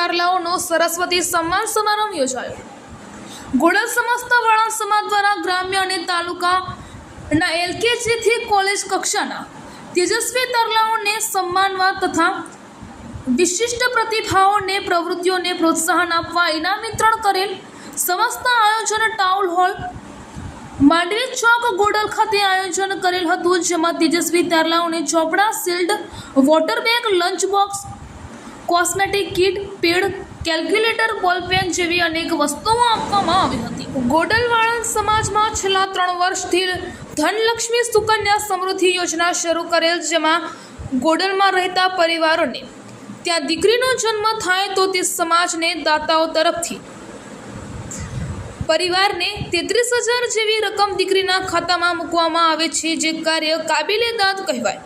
તારલાઓનો સરસ્વતી સન્માન સમારંભ યોજાયો। ગોડલ સમસ્ત વાળા સમાજ દ્વારા ગ્રામ્ય અને તાલુકાના LKG થી કોલેજ કક્ષાના તેજસ્વી તારલાઓને સન્માનવા તથા વિશિષ્ટ પ્રતિભાઓને પ્રવૃત્તિઓને પ્રોત્સાહન આપવા ઇનામ વિતરણ કરેલ। સમસ્ત આયોજન ટાઉન હોલ માંડવી ચોક ગોડલ ખાતે આયોજન કરેલ હતું, જેમાં તેજસ્વી તારલાઓને ચોપડા, shield, water bag, lunch box, cosmetic kit, pad, calculator, ball pen જેવી અનેક વસ્તુઓ આપવામાં આવી હતી। ગોડલ વાળંદ સમાજમાં છેલ્લા 3 વર્ષથી ધનલક્ષ્મી સુકન્યા સમૃદ્ધિ યોજના શરૂ કરેલ, જેમાં ગોડલમાં રહેતા પરિવારોને ત્યાં દીકરીનો જન્મ થાય તો તે સમાજને દાતાઓ તરફથી પરિવારને 33,000 જેવી રકમ દીકરીના ખાતામાં મૂકવામાં આવે છે, જે કાર્ય કાબિલે દાદ કહેવાય।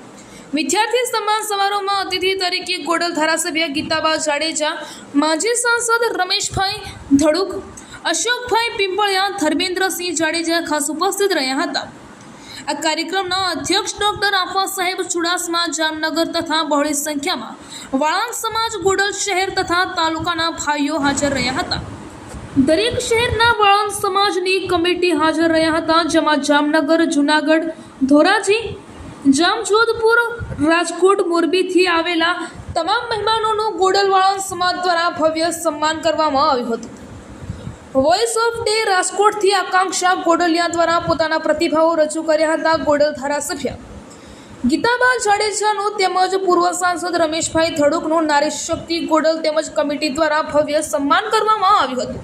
વિદ્યાર્થી સન્માન સમારોહમાં અતિથિ તરીકે ગોડલ ધારાસભ્ય ગીતાબા જાડેજા, માજી સાંસદ રમેશભાઈ ધડુક, અશોકભાઈ પિંપળિયા, ધર્મેન્દ્રસિંહ જાડેજા ખાસ ઉપસ્થિત રહ્યા હતા। આ કાર્યક્રમના અધ્યક્ષ ડૉક્ટર આફા સાહેબ ચુડાસમા જામનગર તથા બહોળી સંખ્યામાં વાળંદ સમાજ, ગોડલ શહેર તથા તાલુકાના ભાઈઓ હાજર રહ્યા હતા। દરેક શહેરના વાળંદ સમાજની કમિટી હાજર રહ્યા હતા, જેમાં જામનગર, જૂનાગઢ, ધોરાજી, જામજોધપુર, રાજકોટ, મોરબીથી આવેલા તમામ મહેમાનોનું ગોડલ વાળંદ સમાજ દ્વારા ભવ્ય સન્માન કરવામાં આવ્યું હતું। વોઇસ ઓફ ડે રાજકોટથી આકાંક્ષા ગોડલિયા દ્વારા પોતાના પ્રતિભાવો રજૂ કર્યા હતા। ગોડલ ધારાસભ્ય ગીતાબા જાડેજાનું તેમજ પૂર્વ સાંસદ રમેશભાઈ ધડુકનું નારી શક્તિ ગોડલ તેમજ કમિટી દ્વારા ભવ્ય સન્માન કરવામાં આવ્યું હતું।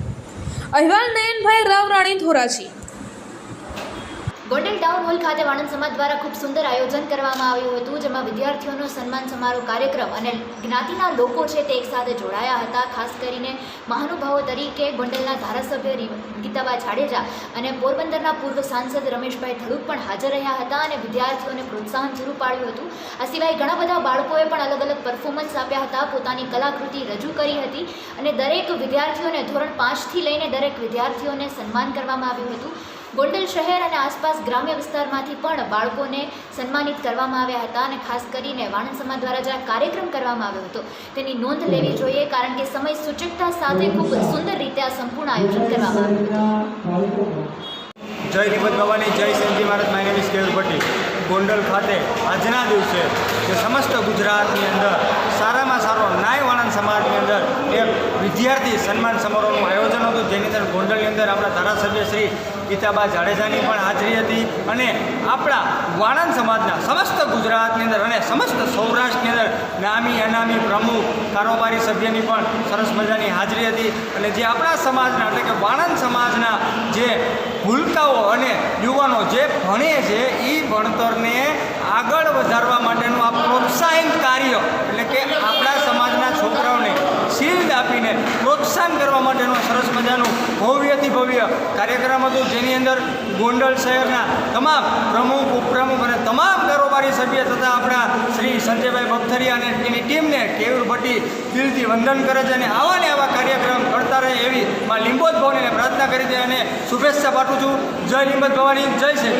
અહેવાલ નયનભાઈ રાવ, રાણી, ધોરાજી। ગોંડલ ટાઉન હોલ ખાતે વાણંદ સમાજ દ્વારા ખૂબ સુંદર આયોજન કરવામાં આવ્યું હતું, જેમાં વિદ્યાર્થીઓનો સન્માન સમારોહ કાર્યક્રમ અને જ્ઞાતિના લોકો છે તે એકસાથે જોડાયા હતા। ખાસ કરીને મહાનુભાવો તરીકે ગોંડલના ધારાસભ્ય ગીતાબા જાડેજા અને પોરબંદરના પૂર્વ સાંસદ રમેશભાઈ ધડુક પણ હાજર રહ્યા હતા અને વિદ્યાર્થીઓને પ્રોત્સાહન પૂરું પાડ્યું હતું। આ સિવાય ઘણા બધા બાળકોએ પણ અલગ અલગ પરફોર્મન્સ આપ્યા હતા, પોતાની કલાકૃતિ રજૂ કરી હતી અને દરેક વિદ્યાર્થીઓને ધોરણ 5થી લઈને દરેક વિદ્યાર્થીઓને સન્માન કરવામાં આવ્યું હતું। ગોંડલ શહેર અને આસપાસ ગ્રામ્ય વિસ્તારમાંથી પણ બાળકોને સન્માનિત કરવામાં આવ્યા હતા અને ખાસ કરીને વાણંદ સમાજ દ્વારા જે આ કાર્યક્રમ કરવામાં આવ્યો હતો તેની નોંધ લેવી જોઈએ, કારણ કે સમય સૂચકતા સાથે ખૂબ સુંદર રીતે આ સંપૂર્ણ આયોજન કરવામાં આવ્યું હતું। જય હિંમત ભવાની, જય સંજી મહારાજ। My name is Keyur Bhatti. Gondal ખાતે આજના દિવસે જે સમસ્ત ગુજરાતની અંદર સારામાં સારો નાય વાણંદ સમાજની અંદર એક વિદ્યાર્થી સન્માન સમારોહનું આયોજન હતું, જેની અંદર ગોંડલની અંદર આપણા ધારાસભ્ય શ્રી ગીતાબા જાડેજાની પણ હાજરી હતી અને આપણા વાણંદ સમાજના સમસ્ત ગુજરાતની અંદર અને સમસ્ત સૌરાષ્ટ્રની અંદર નામી અનામી પ્રમુખ કારોબારી સભ્યની પણ સરસ મજાની હાજરી હતી અને જે આપણા સમાજના એટલે કે વાણંદ સમાજના જે ભૂલકાઓ અને યુવાનો જે ભણે છે એ ભણતરને આગળ વધારવા માટેનું આ પ્રોત્સાહન કાર્ય એટલે કે આપણા સમાજના છોકરાઓને શિલ્ડ આપીને પ્રોત્સાહન કરવા માટેનું સરસ મજાનું ભવ્યથી ભવ્ય કાર્યક્રમ હતું, જેની અંદર ગોંડલ શહેરના તમામ પ્રમુખ, ઉપપ્રમુખ અને તમામ કારોબારી સભ્ય તથા આપણા શ્રી સંજયભાઈ બગથરિયા અને તેની ટીમને કેયુર ભટ્ટી દિલથી વંદન કરે છે અને આવા ને આવા કાર્યક્રમ કરતા રહે એવી માં લીંબોદ ભવનીને પ્રાર્થના કરી છે અને શુભેચ્છા પાઠવું છું। જય લીંબોદ ભવાની, જય શ્રી